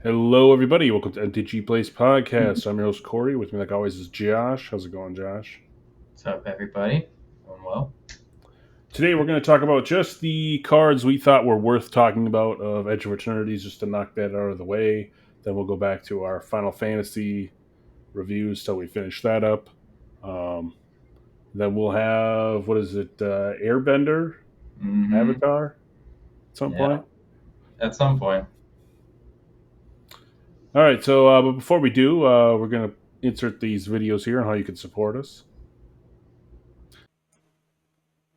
Hello, everybody. Welcome to MTG Place Podcast. I'm your host, Corey. With me, like always, is Josh. How's it going, Josh? What's up, everybody? Going well? Today, we're going to talk about just the cards we thought were worth talking about of Edge of Eternities, just to knock that out of the way. Then we'll go back to our Final Fantasy reviews till we finish that up. Um, then we'll have, Airbender Mm-hmm. Avatar at some Yeah, point. at some point. All right, so but before we do, we're going to insert these videos here on how you can support us.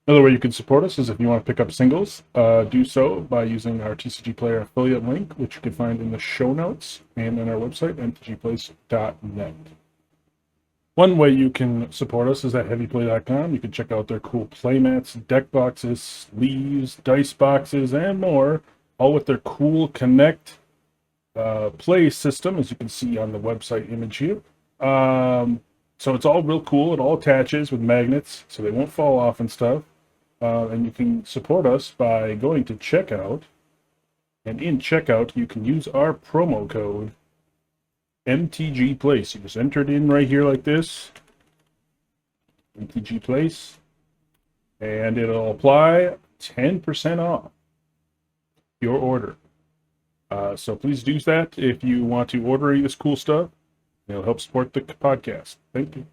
Another way you can support us is if you want to pick up singles, do so by using our TCG Player affiliate link, which you can find in the show notes and on our website, mtgplace.net. One way you can support us is at heavyplay.com. You can check out their cool playmats, deck boxes, sleeves, dice boxes, and more, all with their cool Connect play system, as you can see on the website image here. So it's all real cool. It all attaches with magnets, so they won't fall off and stuff. And you can support us by going to checkout. And in checkout, you can use our promo code MTG Place. You just enter it in right here like this, MTG Place, and it'll apply 10% off your order. So please do that if you want to order any of this cool stuff. It'll help support the podcast. Thank you.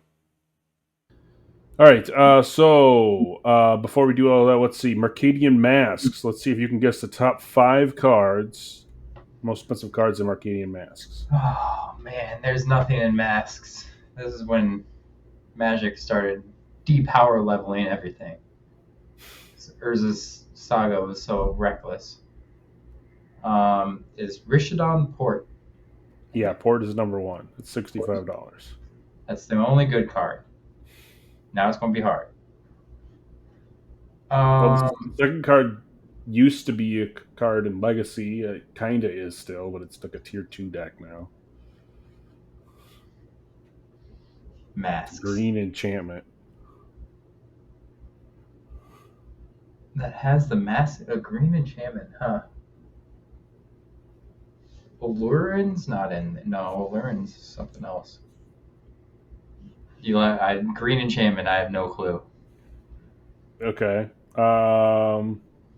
All right, so before we do all that, let's see. Mercadian Masks. Let's see if you can guess the top 5 cards, most expensive cards in Mercadian Masks. Oh, man, there's nothing in masks. This is when Magic started de-power leveling everything. Urza's saga was so reckless. Is Rishodon Port? Yeah, Port is number 1. It's $65. That's the only good card. Now it's going to be hard. Well, the second card used to be a card in Legacy. It kind of is still, but it's like a Tier 2 deck now. Masks. Green Enchantment. That has the a green enchantment, huh? Allurin's not in. No, Allurin's something else. Green enchantment. I have no clue. Okay.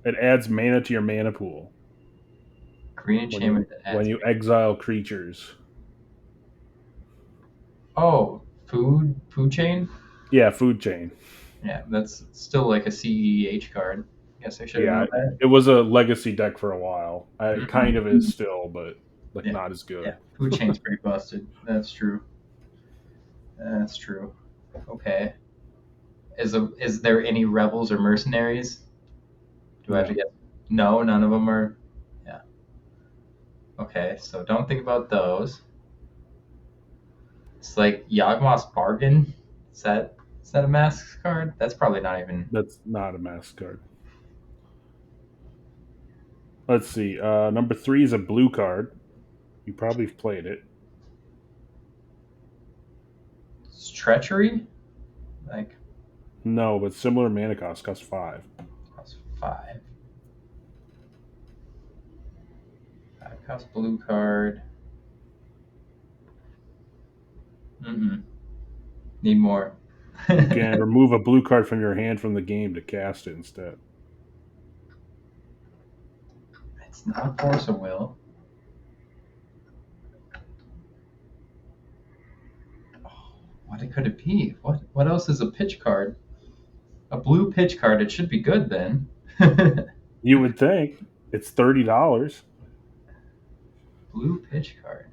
It adds mana to your mana pool. Green enchantment when you exile creatures. Oh, food chain. Yeah, food chain. Yeah, that's still like a CEH card. I guess I should have known that. It was a legacy deck for a while. It kind of is still, but not as good. Yeah, food chain's pretty busted. That's true. That's true. Okay. Is there any rebels or mercenaries? Do I have to get? No, none of them are. Yeah. Okay, so don't think about those. It's like Yawgmoth's Bargain. Is that a mask card? That's probably not even. That's not a mask card. Let's see. Number 3 is a blue card. You probably played it. It's Treachery? Like. No, but similar mana cost. Costs 5. Costs 5. 5 cost blue card. Need more. You can remove a blue card from your hand from the game to cast it instead. It's not Force of Will. Oh, what could it be? What else is a pitch card? A blue pitch card. It should be good then. You would think. It's $30. Blue pitch card.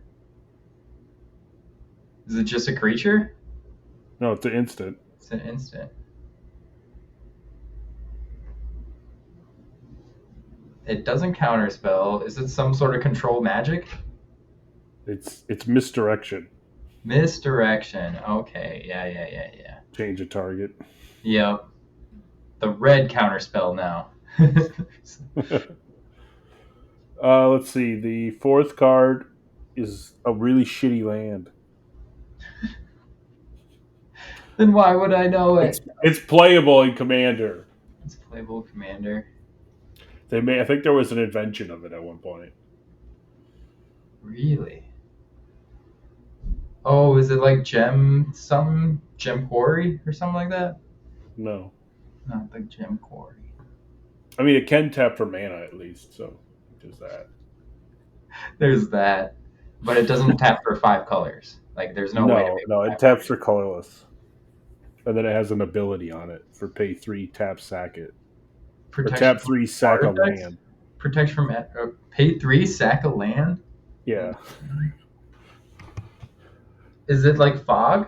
Is it just a creature? No, it's an instant. It's an instant. It doesn't counterspell. Is it some sort of control magic? It's misdirection. Misdirection. Okay. Yeah. Change a target. Yep. The red counterspell now. Let's see. The 4th card is a really shitty land. Then why would I know it? It's playable in Commander. It's playable Commander. I think there was an invention of it at one point. Really? Oh, is it like Gem Quarry or something like that? No. Not like Gem Quarry. I mean, it can tap for mana at least, so just that. There's that, but it doesn't tap for 5 colors. Like, there's no way to No, make no, it five taps colors. for colorless. And then it has an ability on it for pay 3, tap, sack it. Or Protection tap from 3, sack a artifacts. land. Protection from pay 3, sack a land. Yeah. Is it like Fog?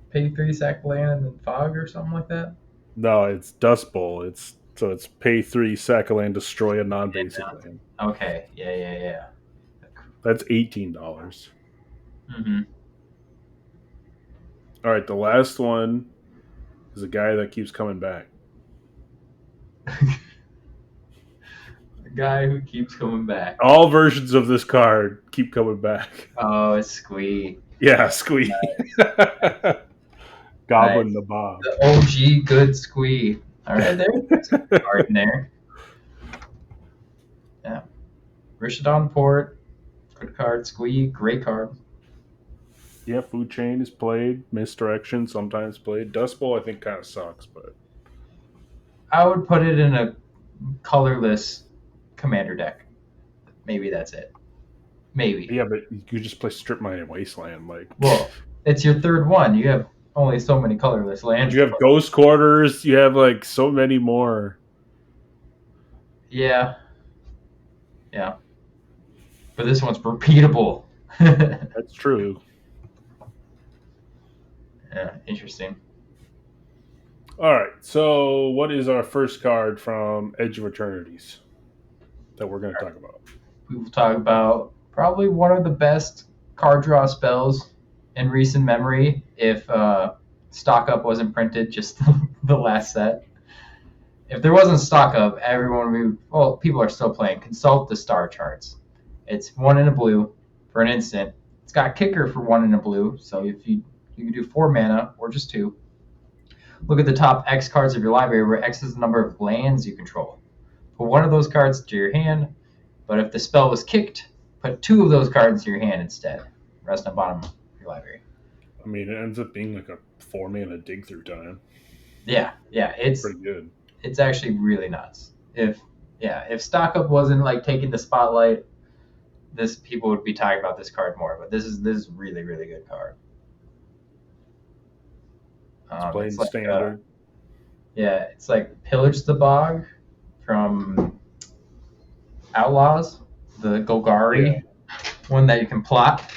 Pay 3, sack a land, and then Fog or something like that. No, it's Dust Bowl. It's pay 3, sack a land, destroy a non-basic Yeah. land. Okay. Yeah. That's $18. Mm-hmm. All right, the last one is a guy that keeps coming back. The guy who keeps coming back. All versions of this card keep coming back. Oh, it's Squee. Yeah, Squee. Goblin Nice. the Bob. The OG good Squee. All right, there's a good card in there. Yeah. Rishadon Port. Good card. Squee. Great card. Yeah, Food Chain is played. Misdirection sometimes played. Dust Bowl I think kind of sucks, but I would put it in a colorless commander deck. Maybe that's it. Maybe. yeah, but you could just play Strip Mine and Wasteland. Like, Well, it's your third one. You have only so many colorless lands. you have Ghost Quarters. You have like so many more. Yeah. But this one's repeatable. That's true. Yeah, interesting. All right. So, what is our first card from Edge of Eternities that we're going to talk about? We will talk about probably one of the best card draw spells in recent memory. If Stock Up wasn't printed, just the last set. If there wasn't Stock Up, everyone would be, well, people are still playing. Consult the star charts. It's 1 in a blue for an instant. It's got kicker for 1 in a blue, so if you can do 4 mana or just 2. Look at the top X cards of your library, where X is the number of lands you control. Put one of those cards to your hand, but if the spell was kicked, put 2 of those cards to your hand instead. Rest on the bottom of your library. I mean, it ends up being like a 4-mana dig through time. Yeah, it's pretty good. It's actually really nuts. If Stock Up wasn't like taking the spotlight, people would be talking about this card more. But this is really, really good card. It's playing like, standard. It's like Pillage the Bog from Outlaws, the Golgari one that you can plot,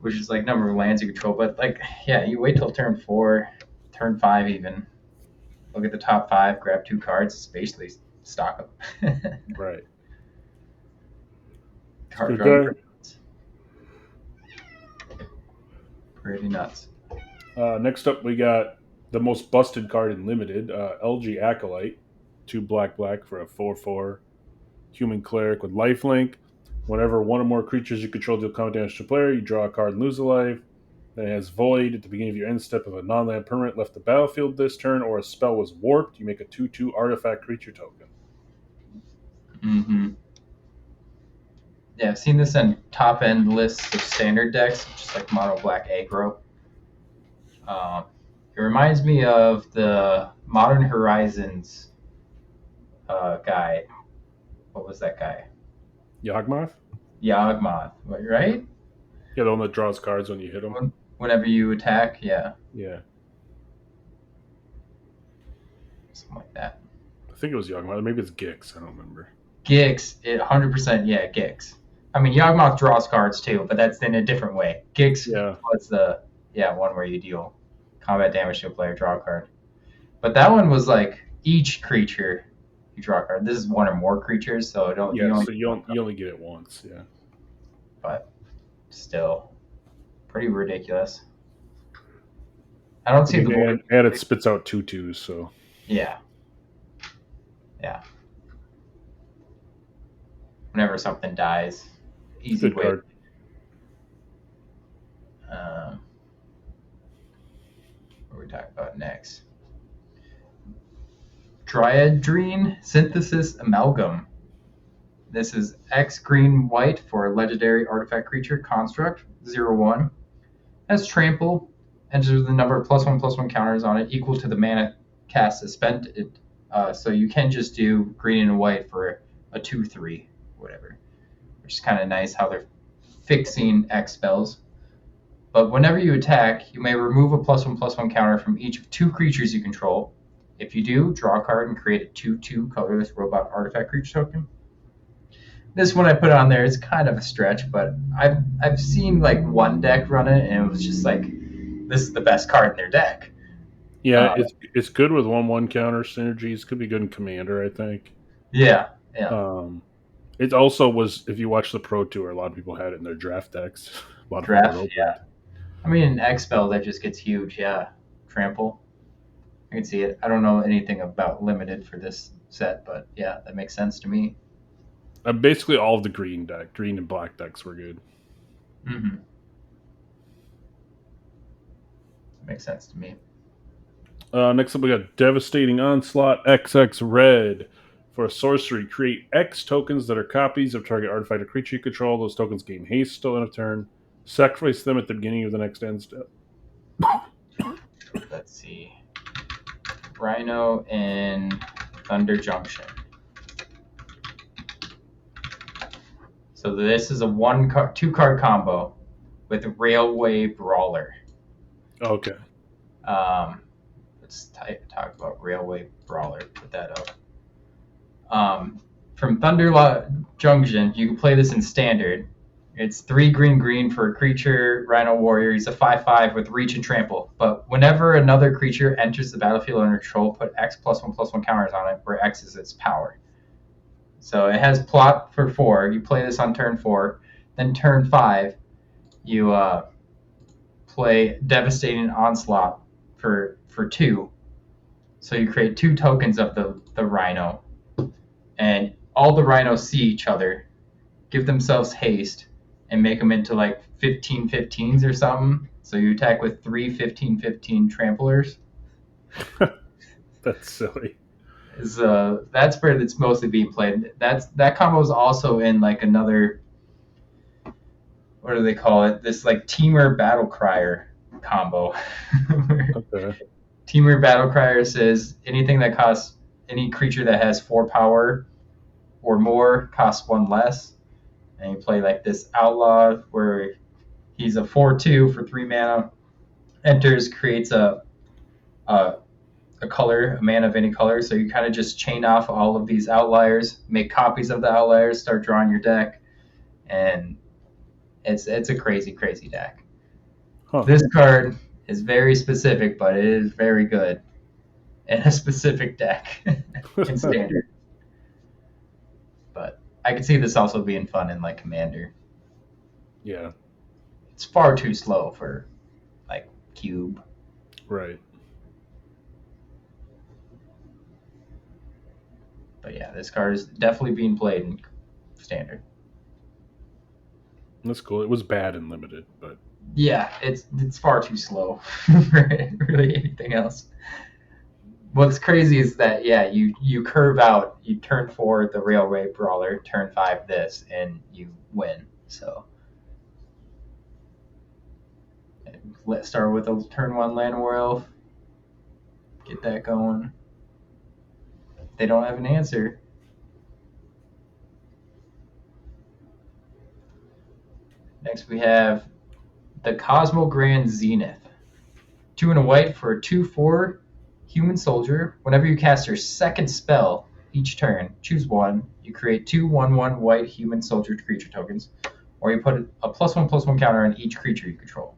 which is like number of lands you control. But like, you wait till turn 4, turn 5 even. Look at the top 5, grab 2 cards. It's basically Stock Up. Right. Card drawing. Pretty nuts. Next up, we got the most busted card in Limited, LG Acolyte, 2 black for a 4/4 human cleric with lifelink. Whenever one or more creatures you control deal combat damage to a player, you draw a card and lose a life. Then it has Void at the beginning of your end step. If a non-land permanent left the battlefield this turn or a spell was warped, you make a 2/2 artifact creature token. Mm-hmm. Yeah, I've seen this in top-end lists of standard decks, just like mono black aggro. It reminds me of the Modern Horizons guy. What was that guy? Yawgmoth? Yawgmoth, right? Yeah, the one that draws cards when you hit them. Whenever you attack, yeah. Yeah. Something like that. I think it was Yawgmoth. Maybe it's Gix. I don't remember. Gix, 100%, Gix. I mean, Yawgmoth draws cards too, but that's in a different way. Gix was the one where you deal combat damage to a player, draw a card. But that one was like each creature you draw a card. This is one or more creatures, so you only get it once, yeah. But still, pretty ridiculous. I don't see the void. And it spits out 2/2s, so. Yeah. Whenever something dies, easy Good way. card. What are we talking about next? Dryadrine Synthesis Amalgam. This is X green white for a legendary artifact creature construct 0/1. Has trample. Enters the number of +1/+1 counters on it equal to the mana cast suspended. So you can just do green and white for a 2/3, whatever, which is kind of nice how they're fixing X spells. But whenever you attack, you may remove a +1/+1 counter from each of 2 creatures you control. If you do, draw a card and create a 2/2 colorless robot artifact creature token. This one I put on there is kind of a stretch, but I've seen like one deck run it, and it was just like, this is the best card in their deck. Yeah, it's good with 1/1 counter synergies. Could be good in Commander, I think. Yeah. It also was, if you watch the Pro Tour, a lot of people had it in their draft decks. A lot of Draft, people opened. yeah. I mean, an X spell that just gets huge, yeah. Trample. I can see it. I don't know anything about limited for this set, but yeah, that makes sense to me. Basically, all of the green and black decks were good. Mm-hmm. Makes sense to me. Next up, we got Devastating Onslaught XX Red. For a sorcery, create X tokens that are copies of target artifact or creature you control. Those tokens gain haste till end of turn. Sacrifice them at the beginning of the next end step. Let's see. Rhino and Thunder Junction. So this is a 2-card combo with Railway Brawler. Okay. Let's talk about Railway Brawler. Put that up. From Thunder Junction, you can play this in Standard. It's 3 green for a creature, Rhino Warrior. He's a 5/5 with Reach and Trample. But whenever another creature enters the battlefield under control, put X +1/+1 counters on it, where X is its power. So it has plot for 4. You play this on turn 4. Then turn 5, you play Devastating Onslaught for 2. So you create 2 tokens of the Rhino. And all the Rhinos see each other, give themselves haste, and make them into like 15/15s or something. So you attack with 3 15/15 tramplers. That's silly. That's where it's mostly being played. That combo is also in like another, what do they call it? This like Teamer Battle Crier combo. Okay. Teamer Battle Crier says any creature that has 4 power or more costs 1 less. And you play like this Outlaw where he's a 4/2 for 3 mana, enters, creates a color, a mana of any color. So you kind of just chain off all of these outliers, make copies of the outliers, start drawing your deck, and it's a crazy deck. Huh. This card is very specific, but it is very good in a specific deck in Standard. But I could see this also being fun in like Commander. Yeah. It's far too slow for like Cube. Right. But yeah, this card is definitely being played in Standard. That's cool. It was bad and limited, but yeah, it's far too slow for really anything else. What's crazy is that you curve out, you turn 4 the Railway Brawler, turn 5 this, and you win. So let's start with a turn 1 Land War Elf. Get that going. They don't have an answer. Next we have the Cosmo Grand Zenith. 2 and a white for a 2/4 human soldier. Whenever you cast your second spell each turn, choose 1. You create 2 1/1 white human soldier creature tokens, or you put a +1/+1 counter on each creature you control.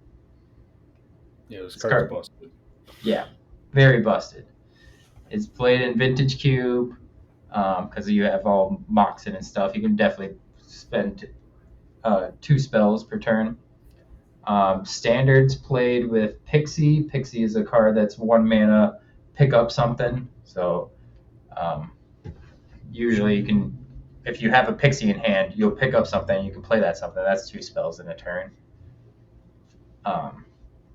Yeah, this card's busted. Yeah, very busted. It's played in Vintage Cube because you have all Moxen and stuff. You can definitely spend 2 spells per turn. Standards played with Pixie. Pixie is a card that's 1 mana, pick up something. So usually you can, if you have a Pixie in hand, you'll pick up something. You can play that something. That's 2 spells in a turn.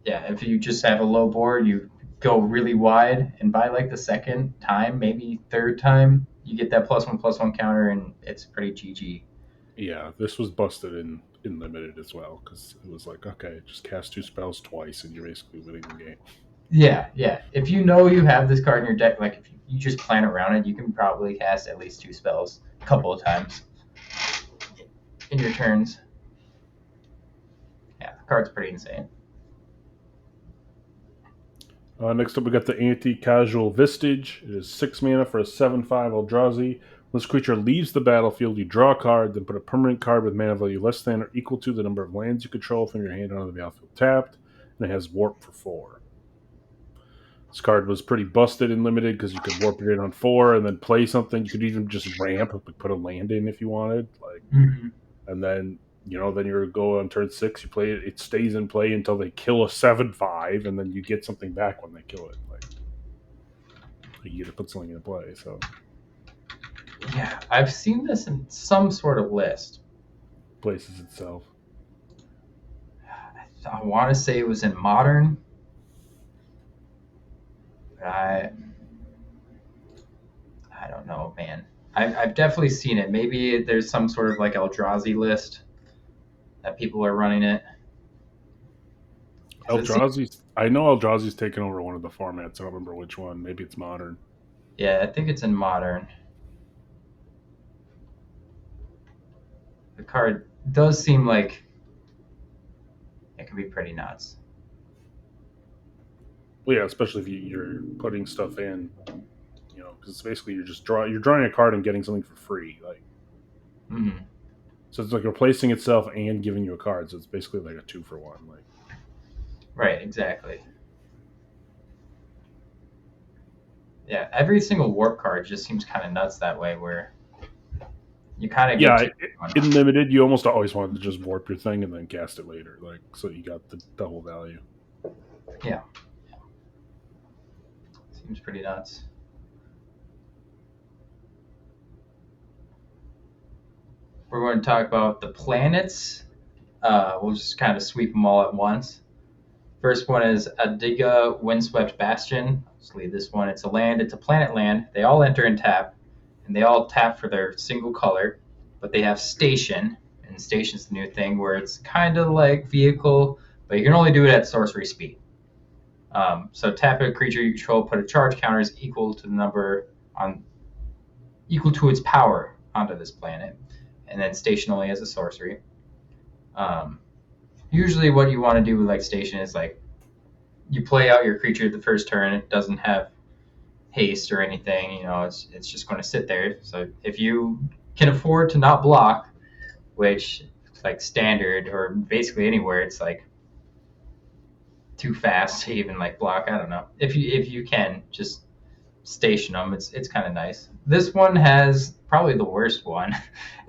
If you just have a low board, you go really wide, and by like the second time, maybe third time, you get that +1/+1 counter, and it's pretty GG. Yeah, this was busted in limited as well because it was like, okay, just cast 2 spells twice and you're basically winning the game. Yeah, yeah. If you know you have this card in your deck, like if you just plan around it, you can probably cast at least 2 spells a couple of times in your turns. Yeah, the card's pretty insane. Next up, we got the Anti-Casual Vistage. It is 6 mana for a 7/5 Eldrazi. When this creature leaves the battlefield, you draw a card, then put a permanent card with mana value less than or equal to the number of lands you control from your hand onto the battlefield tapped, and it has Warp for 4. This card was pretty busted in limited because you could warp it in on 4 and then play something. You could even just ramp, like put a land in if you wanted, like, Mm-hmm. and then then you go on turn 6. You play it; it stays in play until they kill a 7/5, and then you get something back when they kill it. Like you get to put something into play. So Yeah, I've seen this in some sort of list. places itself. I want to say it was in Modern. I I don't know, man. I've definitely seen it. Maybe there's some sort of like Eldrazi list that people are running it. 'Cause it seems, Eldrazi's. I know Eldrazi's taken over one of the formats. I don't remember which one. Maybe it's Modern. yeah, I think it's in Modern. The card does seem like it could be pretty nuts. Well, yeah, especially if you're putting stuff in. Because it's basically you're drawing a card and getting something for free. Like Mm-hmm. so, it's like replacing itself and giving you a card. So it's basically like a 2-for-1. Like Right, exactly. Yeah, every single warp card just seems kind of nuts that way, where you kind of get yeah, to in limited, you almost always wanted to just warp your thing and then cast it later, like so you got the double value. yeah, seems pretty nuts. We're going to talk about the planets. We'll just kind of sweep them all at once. First one is Adiga Windswept Bastion. Let's leave this one. It's a land. It's a planet land. They all enter and tap, and they all tap for their single color, but they have station, and station's the new thing where it's kind of like vehicle, but you can only do it at sorcery speed. So tap a creature you control, put a charge counter is equal to the number on equal to its power onto this planet, and then station only as a sorcery. Um, Usually, what you want to do with like station is like you play out your creature the first turn. It doesn't have haste or anything. It's just going to sit there. So if you can afford to not block, which like standard or basically anywhere, it's like too fast to even like block. I don't know. If you can just station them, it's kind of nice. This one has probably the worst one.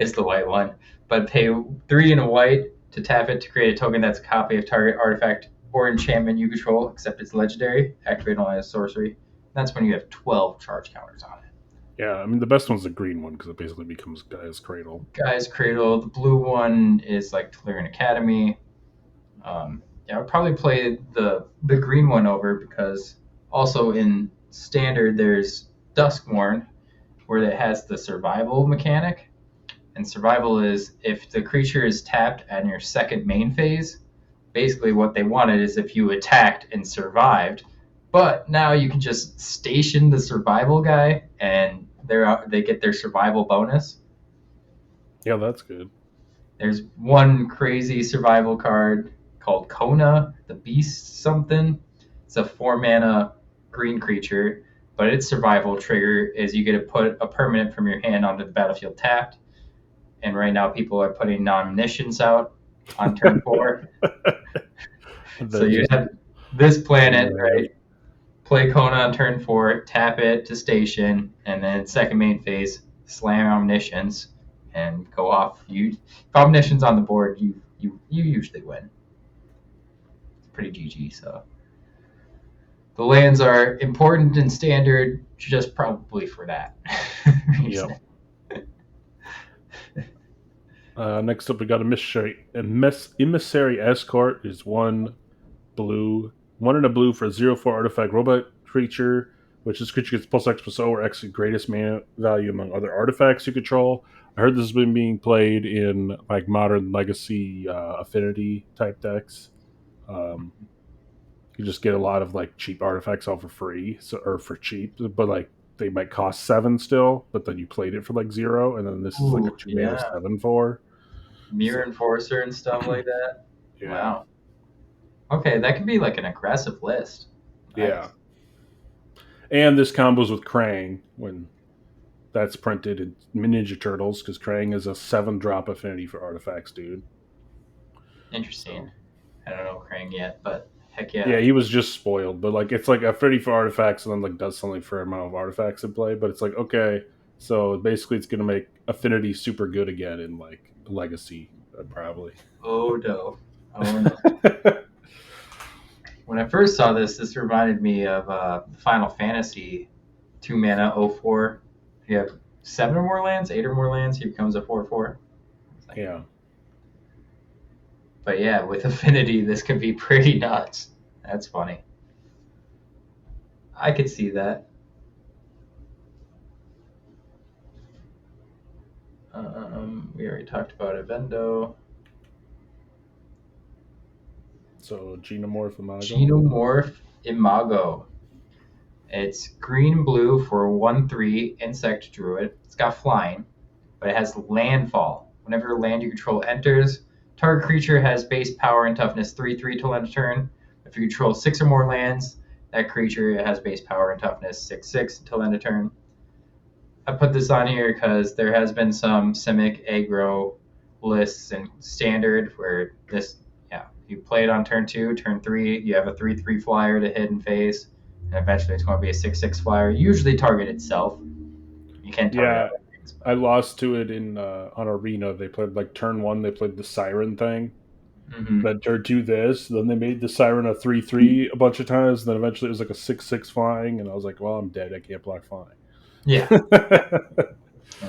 It's the white one, but pay 3 and a white to tap it to create a token that's a copy of target artifact or enchantment you control, except it's legendary. Activate only as sorcery. That's when you have 12 charge counters on it. Yeah, I mean the best one's the green one because it basically becomes Gaia's Cradle. Guy's Cradle. The blue one is like Tolarian Academy. Yeah, I would probably play the green one over because also in standard there's Duskmourn where it has the survival mechanic. And survival is if the creature is tapped in your second main phase, basically what they wanted is if you attacked and survived, but now you can just station the survival guy and they get their survival bonus. Yeah, that's good. There's one crazy survival card called Kona, the Beast something. It's a 4 mana green creature, but its survival trigger is you get to put a permanent from your hand onto the battlefield tapped. And right now people are putting omniscience out on turn 4. So you have this planet, right? Play Kona on turn 4, tap it to station, and then second main phase, slam omniscience, and go off. If omniscience on the board, you usually win. It's pretty GG. So the lands are important and standard, just probably for that reason. Yep. Next up, we got Emissary Escort. Is 1 blue, 1 and a blue for a 0/4 artifact robot creature, which this creature gets +X+O or X greatest mana value among other artifacts you control. I heard this has been being played in like modern legacy affinity type decks. Um, you just get a lot of like cheap artifacts all for free, or for cheap, but like they might cost 7 still, but then you played it for like 0, and then this is like a Ooh, 2 mana yeah. 7/4. Mirror So Enforcer and stuff like that. yeah, Wow. Okay, that could be like an aggressive list. yeah, Nice. and this combos with Krang when that's printed in Ninja Turtles because Krang is a 7-drop affinity for artifacts, dude. Interesting. So I don't know Krang yet, but heck yeah, yeah. he was just spoiled, but like it's like affinity for artifacts and then like does something for amount of artifacts in play. But it's like okay, so basically it's gonna make affinity super good again in like Legacy, probably. Oh no. Oh no. When I first saw this, this reminded me of Final Fantasy 2 mana 04. If you have 7 or more lands, 8 or more lands, he becomes a 4/4. Like, Yeah. but yeah, with Affinity, this could be pretty nuts. That's funny. I could see that. We already talked about Evendo. So Genomorph Imago. Genomorph Imago. It's green and blue for 1/3 insect druid. It's got flying, but it has landfall. Whenever a land you control enters, target creature has base power and toughness 3/3 till end of turn. If you control 6 or more lands, that creature has base power and toughness 6/6 until end of turn. I put this on here because there has been some Simic aggro lists and standard where this, yeah, you play it on turn 2, turn 3, you have a 3/3 flyer to hit and face, and eventually it's going to be a 6/6 flyer. Usually target itself. You can target Yeah, other things, I but lost to it in on Arena. They played like turn 1. They played the Siren thing. mm-hmm. Then turn 2 this. Then they made the Siren a 3/3 a bunch of times. Then eventually it was like a 6/6 flying, and I was like, well, I'm dead. I can't block flying. Yeah, and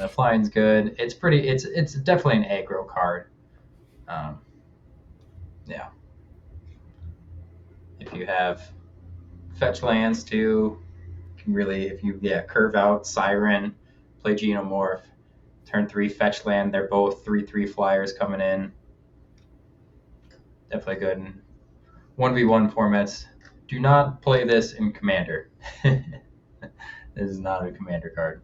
the flying's good. It's pretty. It's definitely an aggro card. Um, yeah, if you have fetch lands too, you can really if you curve out Siren, play Genomorph, turn 3 fetch land. They're both 3/3 flyers coming in. Definitely good in 1v1 formats. Do not play this in Commander. This is not a Commander card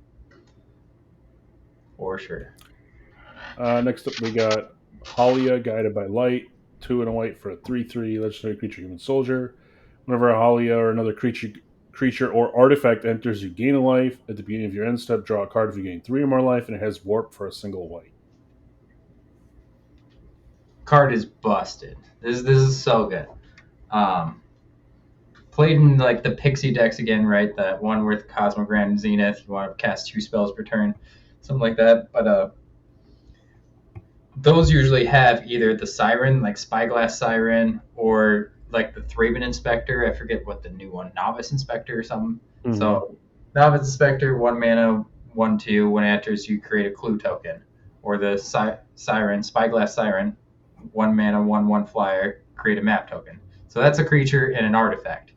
for sure. Next up, we got Halia, Guided by Light, 2 and a white for a 3/3 legendary creature, human soldier. Whenever a Halia or another creature or artifact enters, you gain a life. At the beginning of your end step, draw a card if you gain 3 or more life, and it has warp for a single white. Card is busted. This is so good. Um, Played in like the Pixie decks again, right? That one with Cosmogrand and Zenith. You want to cast 2 spells per turn, something like that. But those usually have either the Siren, like Spyglass Siren, or like the Thraben Inspector. I forget what the new one, Novice Inspector or something. Mm-hmm. So Novice Inspector, 1 mana, 1/2. When it enters, you create a clue token. Or the Siren, Spyglass Siren, 1 mana, 1/1 flyer, create a map token. So that's a creature and an artifact.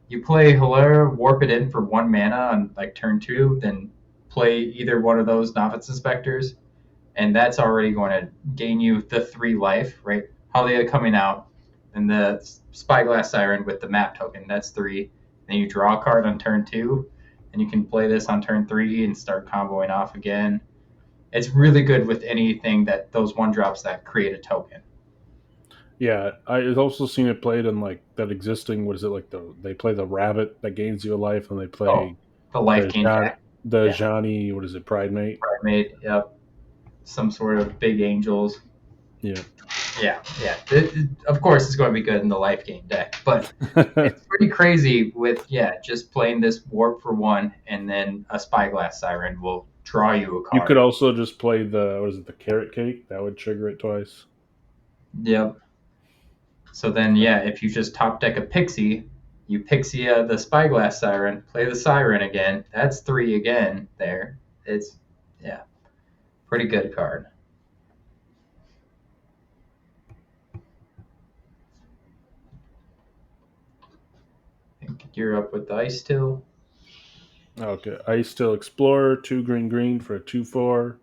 You play Hilaire, warp it in for 1 mana on like turn 2, then play either one of those Novice Inspectors, and that's already going to gain you the 3 life, right? Halia coming out, and the Spyglass Siren with the map token, that's 3. Then you draw a card on turn 2, and you can play this on turn 3 and start comboing off again. It's really good with anything that those 1-drops that create a token. Yeah, I've also seen it played in like that existing. What is it like? They play the rabbit that gains you a life, and they Oh, play the life the gain John, back. the Yeah, Johnny. What is it? Pride Mate. Primate, yep. Some sort of big angels. Yeah. Yeah. Of course, it's going to be good in the life gain deck, but it's pretty crazy with just playing this warp for 1, and then a Spyglass Siren will draw you a You could card. also just play the what is it? The carrot cake that would trigger it twice. Yep. So then, if you just top deck a Pixie, you Pixie the Spyglass Siren, play the Siren again. That's 3 again there. It's, pretty good card. You're up with the ice still. Okay. Ice Still Explorer, 2 green green for a 2/4.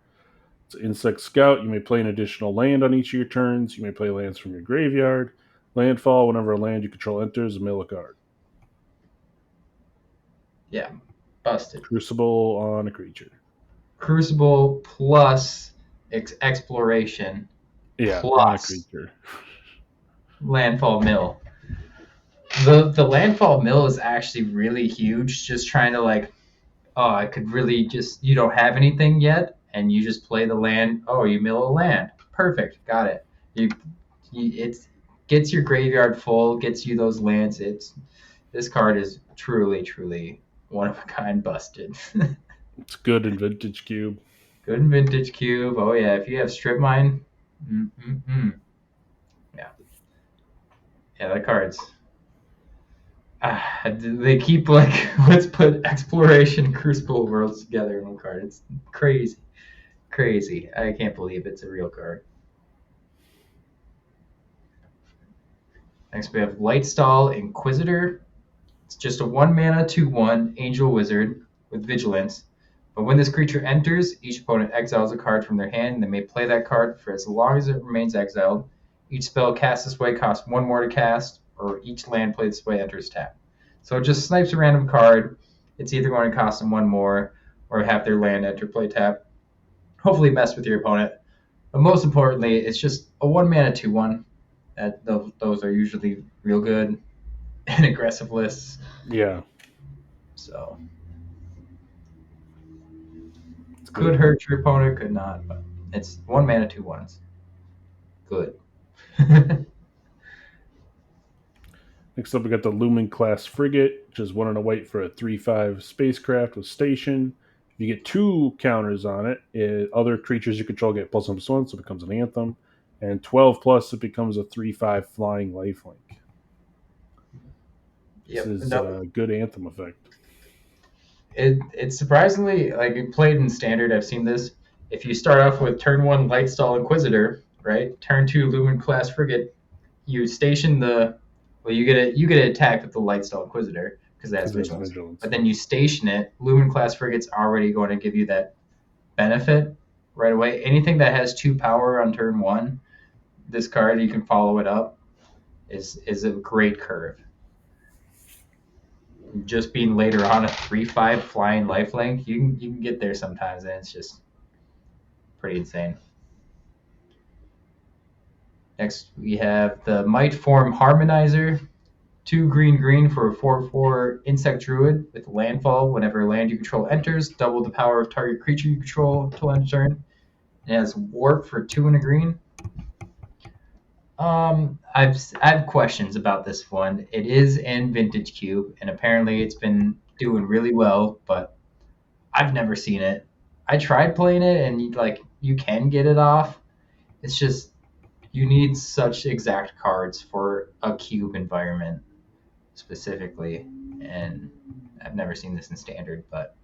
It's Insect Scout. You may play an additional land on each of your turns. You may play lands from your graveyard. Landfall, whenever a land you control enters, mill a card. Yeah, busted. Crucible on a creature. Crucible plus exploration Yeah, on a plus creature. landfall mill. The landfall mill is actually really huge. Just trying to like, oh, I could really just you don't have anything yet, and you just play the land. Oh, you mill a land. Perfect, got it. You it's gets your graveyard full, gets you those lands. This card is truly one of a kind, busted. It's good in Vintage Cube. Good in Vintage Cube. Oh yeah, if you have Strip Mine, mm-mm-mm. Yeah, yeah, that card's. They keep like let's put Exploration Crucible Worlds together in one card. It's crazy, crazy. I can't believe it's a real card. Next we have Lightstall Inquisitor. It's just a 1 mana 2/1 Angel Wizard with Vigilance. But when this creature enters, each opponent exiles a card from their hand, and they may play that card for as long as it remains exiled. Each spell cast this way costs 1 more to cast, or each land played this way enters tap. So it just snipes a random card. It's either going to cost them 1 more, or have their land enter play tap. Hopefully mess with your opponent. But most importantly, it's just a 1 mana 2/1. Those are usually real good in aggressive lists. Yeah. So It's could good. hurt your opponent, could not, but it's 1 mana 2/1s. Good. Next up, we got the Lumen class frigate, which is 1 and a white for a 3/5 spacecraft with station. If you get 2 counters on it, other creatures you control get +1/+1, so it becomes an anthem. And 12 plus, it becomes a 3/5 flying lifelink. This Yep. is No, a good anthem effect. it's surprisingly like it played in standard. I've seen this. If you start off with turn 1 Lightstall Inquisitor, right? Turn 2 Lumen class frigate, you station the well, you get an attack with the Lightstall Inquisitor because it has vigilance. But then you station it. Lumen class frigate's already going to give you that benefit right away. Anything that has 2 power on turn 1, this card you can follow it up is a great curve. Just being later on a 3/5 flying lifelink, you can get there sometimes, and it's just pretty insane. Next, we have the Might Form Harmonizer, 2 green green for a 4/4 insect druid with landfall. Whenever a land you control enters, double the power of target creature you control until end of turn. It has warp for 2 and a green. I have questions about this one. It is in Vintage Cube, and apparently it's been doing really well, but I've never seen it. I tried playing it, and you can get it off. It's just you need such exact cards for a cube environment specifically, and I've never seen this in standard, but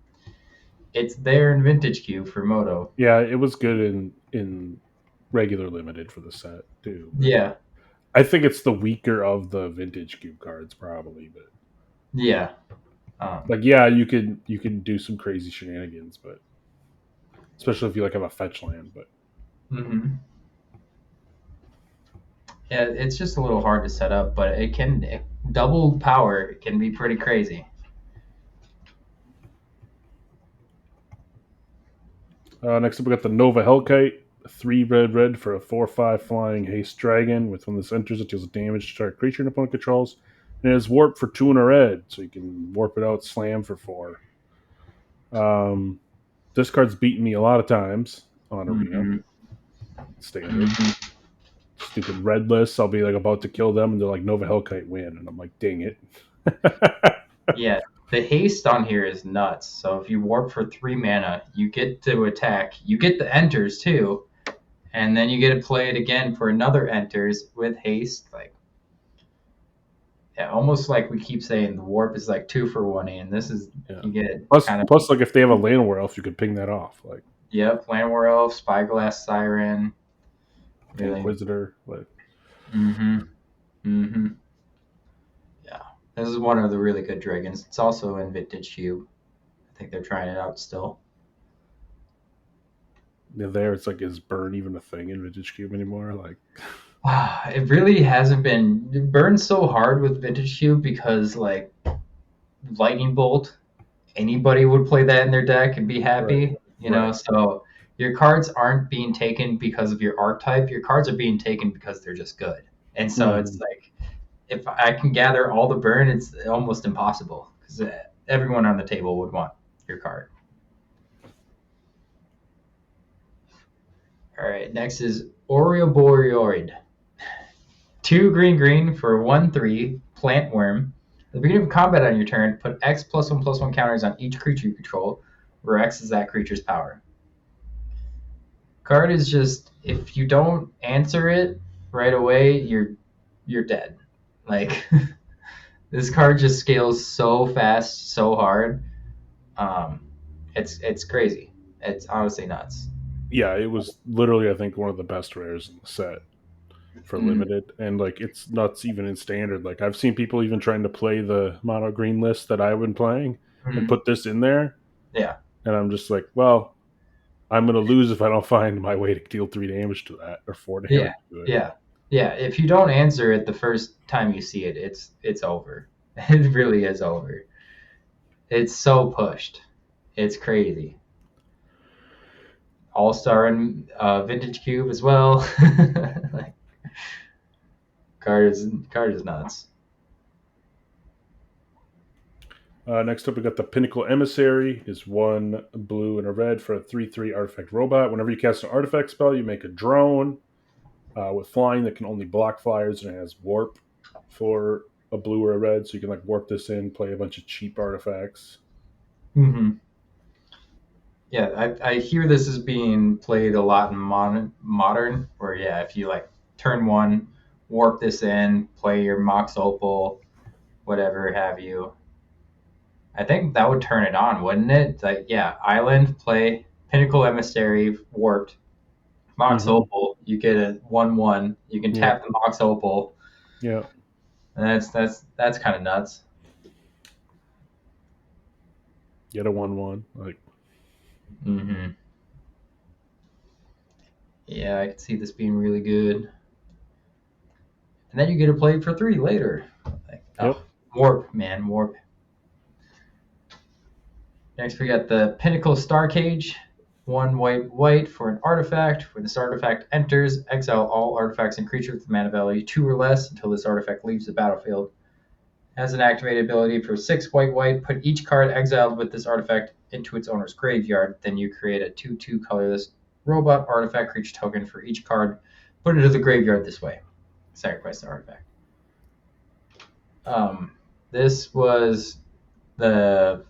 it's there in Vintage Cube for Moto. Yeah, it was good in regular limited for the set too. Yeah, I think it's the weaker of the Vintage Cube cards, probably. But yeah. yeah, you can do some crazy shenanigans, but especially if you have a fetch land. But Mm-hmm. Yeah, it's just a little hard to set up, but double power can be pretty crazy. Next up, we got the Nova Hellkite, 3 red for a 4/5 flying haste dragon. With when this enters, it deals damage to target creature an opponent controls, and it has warp for 2 and a red, so you can warp it out, slam for 4. This card's beaten me a lot of times on Arena. Standard. Stupid red lists. I'll be about to kill them, and they're like Nova Hellkite win, and I'm like, dang it. Yeah, the haste on here is nuts. So if you warp for 3 mana, you get to attack. You get the enters too, and then you get to play it again for another enters with haste. Yeah, almost like we keep saying the warp is 2 for 1, and this is you get plus if they have a Llanowar Elf, you could ping that off. Yep, Llanowar Elf, Spyglass Siren, really. Inquisitor. Yeah. This is one of the really good dragons. It's also in Vintage Cube. I think they're trying it out still. There, it's like, is burn even a thing in Vintage Cube anymore? Like, It really hasn't been. It burns so hard with Vintage Cube because like Lightning Bolt, anybody would play that in their deck and be right, happy, you know. right. So your cards aren't being taken because of your archetype. Your cards are being taken because they're just good. And so it's Mhm. like if I can gather all the burn, it's almost impossible because everyone on the table would want your card. All right, next is Ouroboreoid. 2 green for 1/3 plant worm. At the beginning of combat on your turn, put X +1/+1 counters on each creature you control, where X is that creature's power. Card is just if you don't answer it right away, you're dead. Like this card just scales so fast, so hard. Um, it's crazy. It's honestly nuts. Yeah, it was literally, I think, one of the best rares in the set for Mm, limited, and like it's nuts even in standard. Like I've seen people even trying to play the mono green list that I've been playing and mm, put this in there, yeah, and I'm just like, well, I'm gonna lose if I don't find my way to deal 3 damage to that or 4 damage yeah, to it. yeah, yeah. If you don't answer it the first time you see it, it's over. It really is over. It's so pushed. It's crazy. All Star and Vintage Cube as well. Like, card is nuts. Next up, we got the Pinnacle Emissary. Is 1 blue and a red for a 3/3 artifact robot. Whenever you cast an artifact spell, you make a drone with flying that can only block flyers, and it has warp for a blue or a red, so you can like warp this in, play a bunch of cheap artifacts. Mm-hmm. Yeah, I hear this is being played a lot in modern, where yeah, if you like turn one, warp this in, play your Mox Opal, whatever have you. I think that would turn it on, wouldn't it? Like yeah, Island, play Pinnacle Emissary, warped, Mox Mm-hmm. Opal, you get a 1/1. You can Yeah, tap the Mox Opal, yeah. and that's kind of nuts. Get a 1/1. Like, Mm-hmm. Yeah, I could see this being really good. And then you get to play for 3 later. Like, oh, yep. warp, man, warp. Next, we got the Pinnacle Star Cage. 1 white for an artifact. When this artifact enters, exile all artifacts and creatures with mana value 2 or less until this artifact leaves the battlefield. Has an activated ability for 6 white. Put each card exiled with this artifact into its owner's graveyard. Then you create a 2/2 colorless robot artifact creature token for each card. Put it to the graveyard this way. Sacrifice the artifact. This was the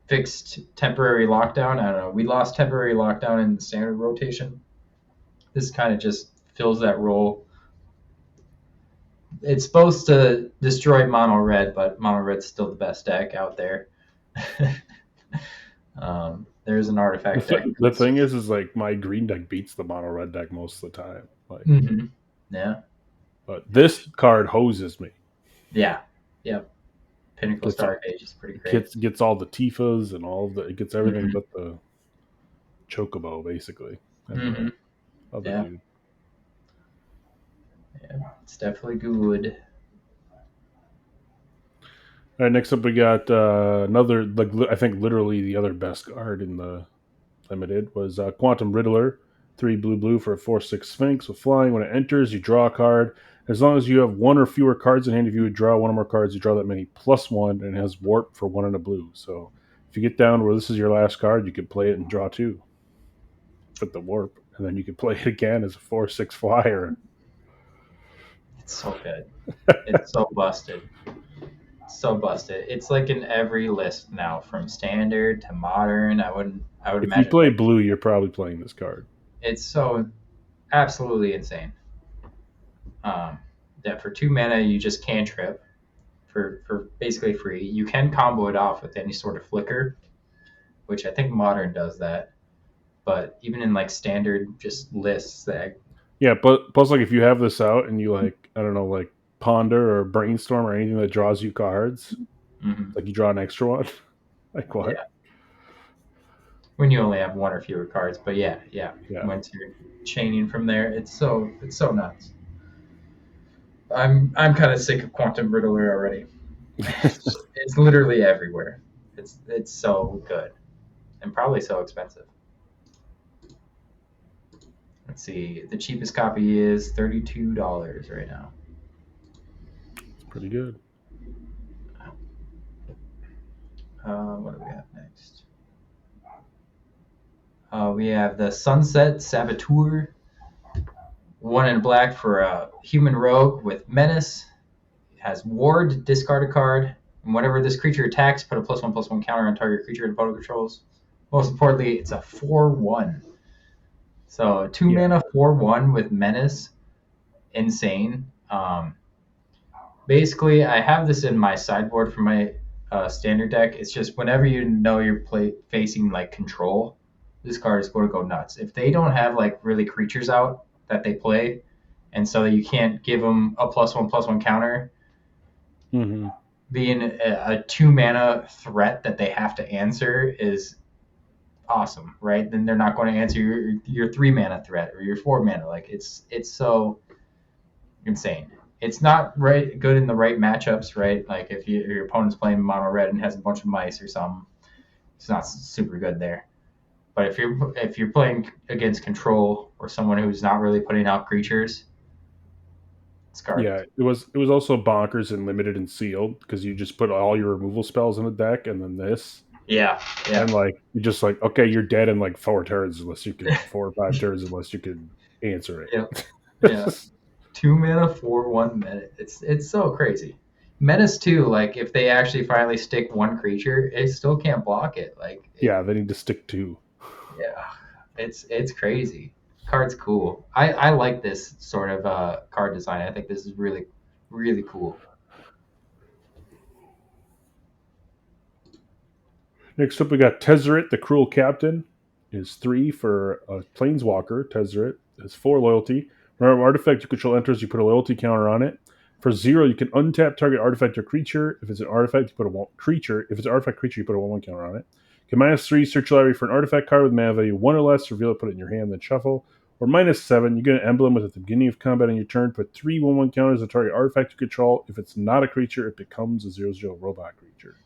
fixed temporary lockdown. I don't know. We lost temporary lockdown in the standard rotation. This kind of just fills that role. It's supposed to destroy mono red, but mono red's still the best deck out there. There's an artifact deck. The thing is like my green deck beats the mono red deck most of the time. Like, Mm-hmm. Yeah. but this card hoses me. Yeah. Yep. Pinnacle Gets Star Cage is pretty it great. gets all the Tifas and all of the, it gets everything Mm-hmm. but the Chocobo basically, and Mm-hmm. the other Yeah. dude. Yeah. It's definitely good. All right, next up we got another, like I think literally the other best card in the limited was Quantum Riddler, 3 blue for a 4/6 Sphinx with flying. When it enters, you draw a card. As long as you have one or fewer cards in hand, if you would draw one or more cards, you draw that many +1, and it has warp for 1 and a blue. So if you get down where this is your last card, you can play it and draw 2 with the warp, and then you can play it again as a 4/6 flyer. It's so good. It's so busted. So busted. It's like in every list now, from standard to modern. I would If you imagine play like blue, you're probably playing this card. it's so absolutely insane. Um, that for 2 mana you just cantrip for basically free. You can combo it off with any sort of flicker, which I think modern does that. But even in like standard just lists that Yeah, but plus like if you have this out and you like, I don't know, like ponder or brainstorm or anything that draws you cards. Hmm. Like you draw an extra one. Like what? Yeah, when you only have one or fewer cards. But yeah, yeah. Yeah. Once you're chaining from there, it's so nuts. I'm kind of sick of Quantum Brittler already. It's literally everywhere. It's so good and probably so expensive. Let's see. The cheapest copy is $32 right now. It's pretty good. What do we have next? We have the Sunset Saboteur. One in black for a human rogue with menace. It has ward, discard a card, and whenever this creature attacks, put a +1/+1 counter on target creature and opponent controls. Most importantly, it's a 4/1. So two Yeah. mana 4/1 with menace, insane. Basically, I have this in my sideboard for my standard deck. It's just whenever you know you're facing like control, this card is going to go nuts. If they don't have like really creatures out that they play, and so you can't give them a +1/+1 counter, Mm-hmm. being a 2 mana threat that they have to answer is awesome, right? Then they're not going to answer your 3 mana threat or your 4 mana. Like it's so insane. It's not right good in the right matchups, right? Like if your opponent's playing mono red and has a bunch of mice or something, it's not super good there. But if you're playing against control or someone who's not really putting out creatures, it's Yeah, garbage. it was also bonkers and limited and sealed because you just put all your removal spells in the deck and then this. Yeah, yeah, And like you're just like, okay, you're dead in like 4 turns unless you could 4 or 5 turns unless you could answer yeah, it. yeah. 2 mana for 1 minute. It's so crazy. Menace too. Like if they actually finally stick one creature, it still can't block it. Yeah, they need to stick to. Yeah, it's crazy. Card's cool. I like this sort of card design. I think this is really really cool. Next up, we got Tezzeret, the Cruel Captain. Is 3 for a Planeswalker. Tezzeret is 4 loyalty. Whenever an artifact you control enters, you put a loyalty counter on it. For 0, you can untap target artifact or creature. If it's an artifact, you put a creature. If it's an artifact creature, you put a 1/1 counter on it. You can -3 search your library for an artifact card with mana value 1 or less. Reveal it, put it in your hand, then shuffle. Or -7, you get an emblem with at the beginning of combat on your turn. Put 3 1/1 counters on target artifact you control. If it's not a creature, it becomes a 0/0 robot creature.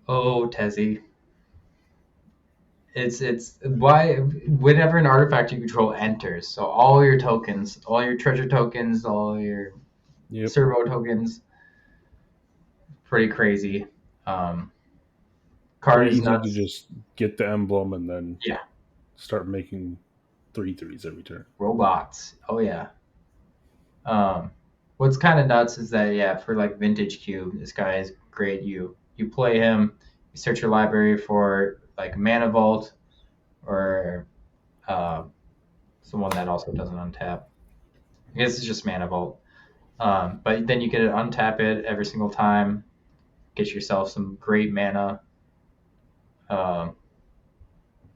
Oh, Tezzy. It's why whenever an artifact you control enters, so all your tokens, all your treasure tokens, all your Yep. servo tokens, pretty crazy. Um, Card Pretty is easy to nuts. just get the emblem and then Yeah, start making 3/3s every turn. robots. Oh yeah. Um, what's kind of nuts is that yeah, for like Vintage Cube, this guy is great. You play him, you search your library for like Mana Vault or uh, someone that also doesn't untap. I guess it's just Mana Vault. But then you get to untap it every single time. Get yourself some great mana. Um,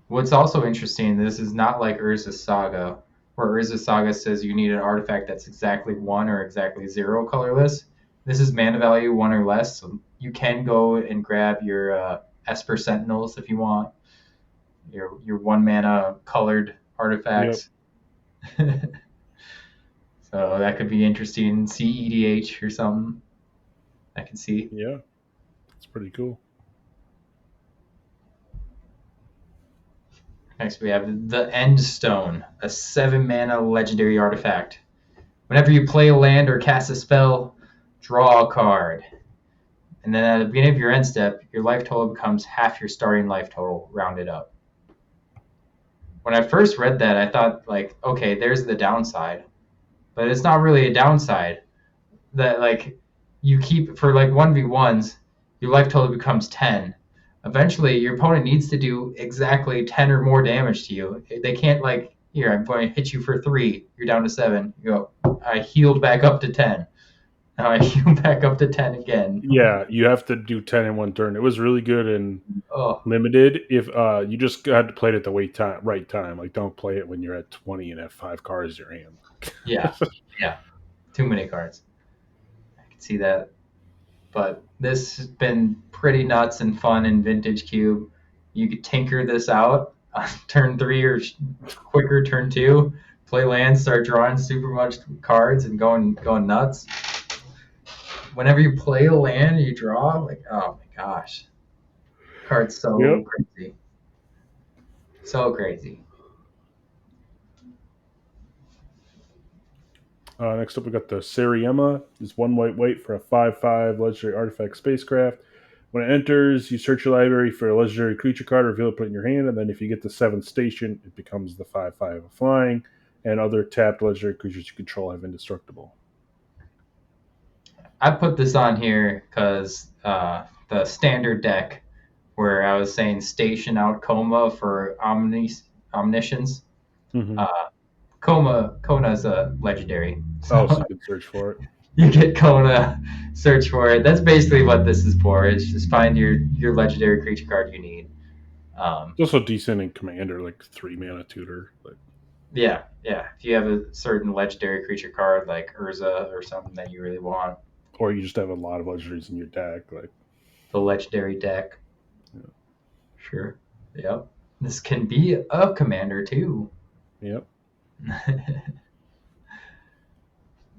what's also interesting, this is not like Urza's Saga, where Urza's Saga says you need an artifact that's exactly 1 or exactly 0 colorless. This is mana value 1 or less, so you can go and grab your Esper Sentinels if you want, your 1 mana colored Yep. artifacts. So that could be interesting. CEDH or something. I can see. Yeah. It's pretty cool. Next, we have the End Stone, a 7 mana legendary artifact. Whenever you play a land or cast a spell, draw a card. And then at the beginning of your end step, your life total becomes half your starting life total, rounded up. When I first read that, I thought, like, okay, there's the downside. But it's not really a downside. That, like, you keep, for like 1v1s, your life total becomes 10. Eventually, your opponent needs to do exactly 10 or more damage to you. They can't, like, here, I'm going to hit you for 3. You're down to 7. You go, I healed back up to 10. Now I heal back up to 10 again. Yeah, you have to do 10 in one turn. It was really good and Oh, limited. If you just had to play it at the right time. Like don't play it when you're at 20 and have 5 cards in your hand. yeah, yeah. Too many cards. I can see that. But this has been pretty nuts and fun in Vintage Cube. You could tinker this out on turn 3 or quicker turn 2. Play lands, start drawing super much cards and going nuts. Whenever you play a land, you draw, like, oh my gosh. Card's so crazy. So crazy. Next up, we got the Sariema. It's 1 white for a 5/5 legendary artifact spacecraft. When it enters, you search your library for a legendary creature card, reveal it, put it in your hand, and then if you get the 7th station, it becomes the 5/5 of flying, and other tapped legendary creatures you control have indestructible. I put this on here because the standard deck, where I was saying station out Coma for omniscience. Mm-hmm. Kona is a legendary. So you can search for it. You get Kona, search for it. That's basically what this is for. It's just find your legendary creature card you need. It's also decent in Commander, like 3 mana tutor. But... Yeah. If you have a certain legendary creature card like Urza or something that you really want. Or you just have a lot of legendaries in your deck, like the legendary deck. Yeah. Sure. Yep. This can be a commander too. Yep.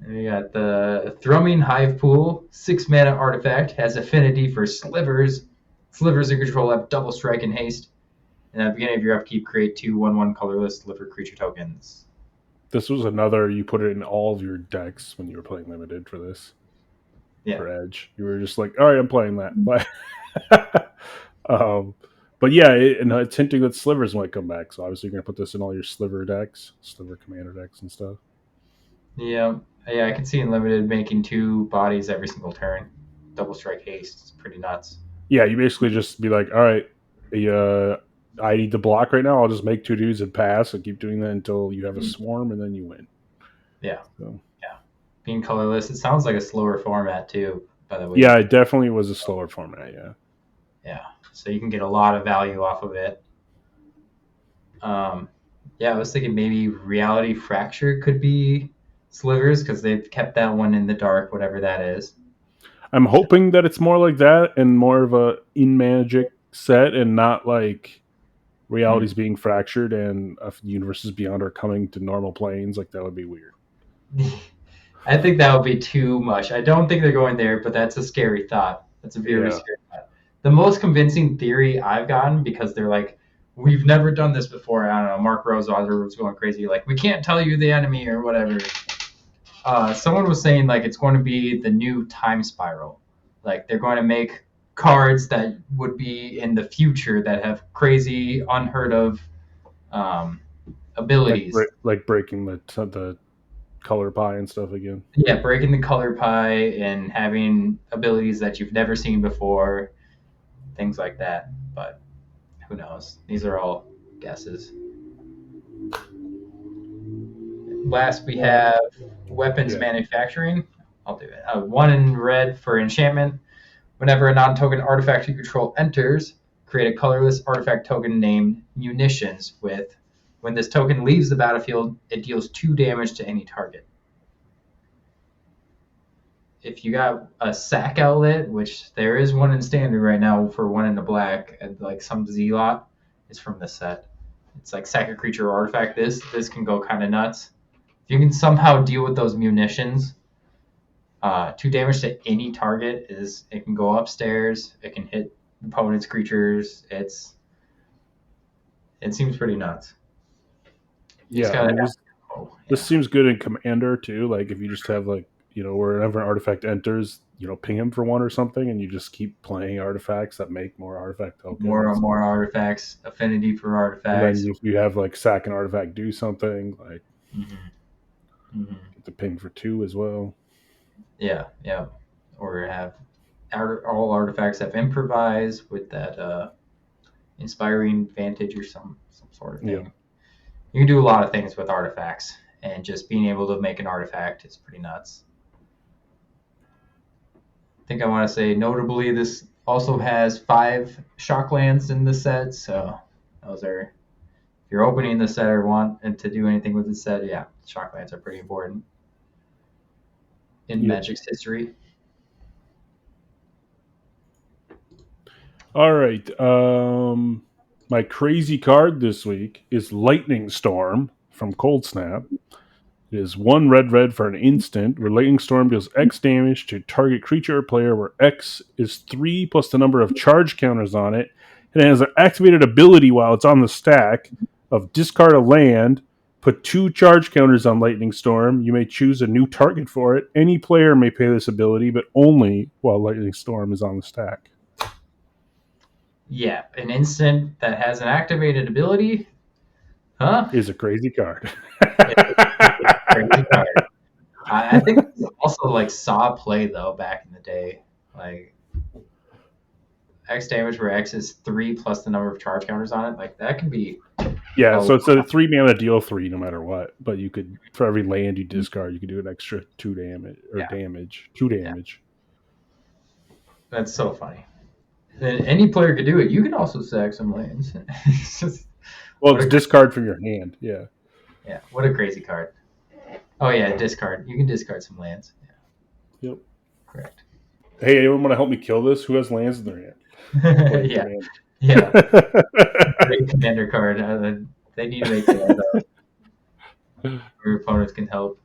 We got the Thrumming Hive Pool, 6 mana artifact, has affinity for slivers. Slivers you control have double strike and haste. And at the beginning of your upkeep, create 2 1/1 colorless sliver creature tokens. This was another, you put it in all of your decks when you were playing Limited for this. Yeah. For Edge. You were just like, all right, I'm playing that. But yeah, it's hinting that slivers might come back. So obviously you're going to put this in all your sliver decks, sliver commander decks and stuff. Yeah, I can see in Limited making 2 bodies every single turn. Double strike haste. It's pretty nuts. Yeah, you basically just be like, all right, I need to block right now. I'll just make 2 dudes and pass and keep doing that until you have a swarm and then you win. Yeah. So. Yeah. Being colorless, it sounds like a slower format too, by the way. Yeah, it definitely was a slower format, yeah. Yeah. So you can get a lot of value off of it. Yeah, I was thinking maybe Reality Fracture could be slivers because they've kept that one in the dark, whatever that is. I'm hoping that it's more like that and more of a in Magic set and not like realities being fractured and universes beyond are coming to normal planes. Like that would be weird. I think that would be too much. I don't think they're going there, but that's a scary thought. That's a very scary thought. The most convincing theory I've gotten, because they're like, we've never done this before. I don't know. Mark Rosewater was going crazy. Like, we can't tell you the enemy or whatever. Someone was saying, like, it's going to be the new time spiral. Like, they're going to make cards that would be in the future that have crazy, unheard of abilities. Like breaking the color pie and stuff again. Yeah, breaking the color pie and having abilities that you've never seen before. Things like that. But who knows? These are all guesses. Last, we have weapons manufacturing. I'll do it. 1 in red for enchantment. Whenever a non-token artifact you control enters, create a colorless artifact token named Munitions with, when this token leaves the battlefield, it deals 2 damage to any target. If you got a sack outlet, which there is one in standard right now for 1 in the black, and like some Z-lot is from this set. It's like sack a creature or artifact. This can go kind of nuts. If you can somehow deal with those munitions, 2 damage to any target it can go upstairs. It can hit opponent's creatures. It seems pretty nuts. Yeah, this seems good in Commander too. Like if you just have like, wherever an artifact enters, ping him for 1 or something, and you just keep playing artifacts that make more artifact tokens. More artifacts, affinity for artifacts. And then you have like sack an artifact, do something like get the ping for 2 as well. Yeah. Or have all artifacts have improvise with that inspiring vantage or some sort of thing. Yeah. You can do a lot of things with artifacts, and just being able to make an artifact is pretty nuts. I think I want to say notably this also has 5 shocklands in the set, so those are, if you're opening the set or want to do anything with the set, shocklands are pretty important. in Yep. Magic's history. All right. My crazy card this week is Lightning Storm from Cold Snap. It is 1 red for an instant, where Lightning Storm deals X damage to target creature or player, where X is 3 plus the number of charge counters on it, and it has an activated ability while it's on the stack of discard a land, put 2 charge counters on Lightning Storm. You may choose a new target for it. Any player may pay this ability, but only while Lightning Storm is on the stack. Yeah, an instant that has an activated ability. Huh? Is a crazy card. Crazy card. I think also like saw play though back in the day. Like X damage where X is 3 plus the number of charge counters on it. Like that can be Yeah, a so it's a 3 mana deal 3 no matter what. But you could, for every land you discard, you could do an extra 2 damage or Yeah. damage, 2 damage. That's so funny. And any player could do it. You can also sack some lands. It's just, Well, what it's a- discard from your hand. Yeah. yeah, what a crazy card. Oh yeah, discard. You can discard some lands. Yeah. Yep. Correct. Hey, anyone want to help me kill this? Who has lands in their hand? Play Yeah, Commander. yeah. Great commander card. They need to make that your opponents can help.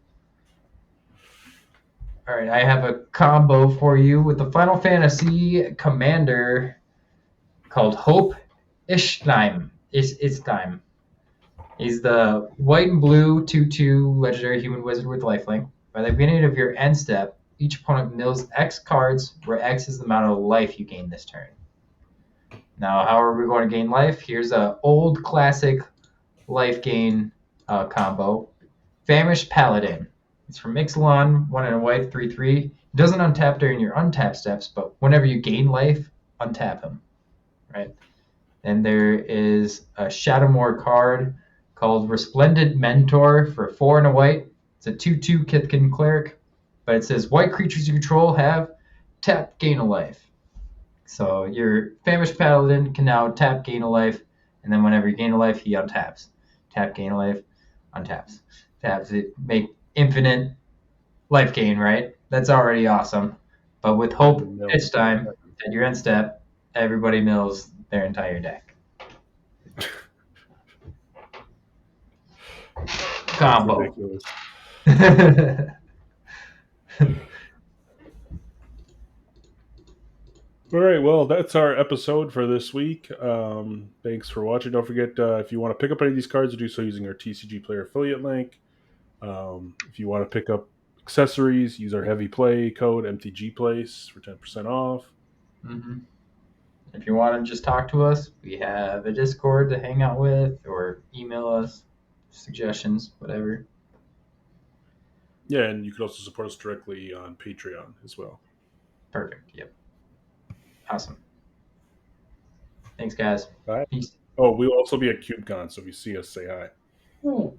All right, I have a combo for you with the Final Fantasy commander called Hope Ishtime. Ishtime. He's the white and blue 2/2 legendary human wizard with lifelink. By the beginning of your end step, each opponent mills X cards, where X is the amount of life you gain this turn. Now, how are we going to gain life? Here's an old classic life gain combo. Famished Paladin. It's from Ixalan, 1 and a white, 3/3. It doesn't untap during your untap steps, but whenever you gain life, untap him. Right? And there is a Shadowmoor card called Resplendent Mentor for 4 and a white. It's a 2/2 Kithkin cleric, but it says white creatures you control have tap, gain a life. So your Famished Paladin can now tap, gain a life, and then whenever you gain a life, he untaps. Tap, gain a life, untaps. Taps it, make infinite life gain, right? That's already awesome. But with Hope each time, at your end step, everybody mills their entire deck. Combo. Ridiculous. All right, well, that's our episode for this week. Thanks for watching. Don't forget, if you want to pick up any of these cards, do so using our TCG Player affiliate link. If you want to pick up accessories, use our heavy play code MTG Place for 10% off. Mm-hmm. If you want to just talk to us, we have a Discord to hang out with, or email us suggestions, whatever. Yeah, and you can also support us directly on Patreon as well. Perfect. Yep. Awesome. Thanks, guys. Bye. Peace. Oh, we'll also be at CubeCon, so if you see us, say hi. Ooh.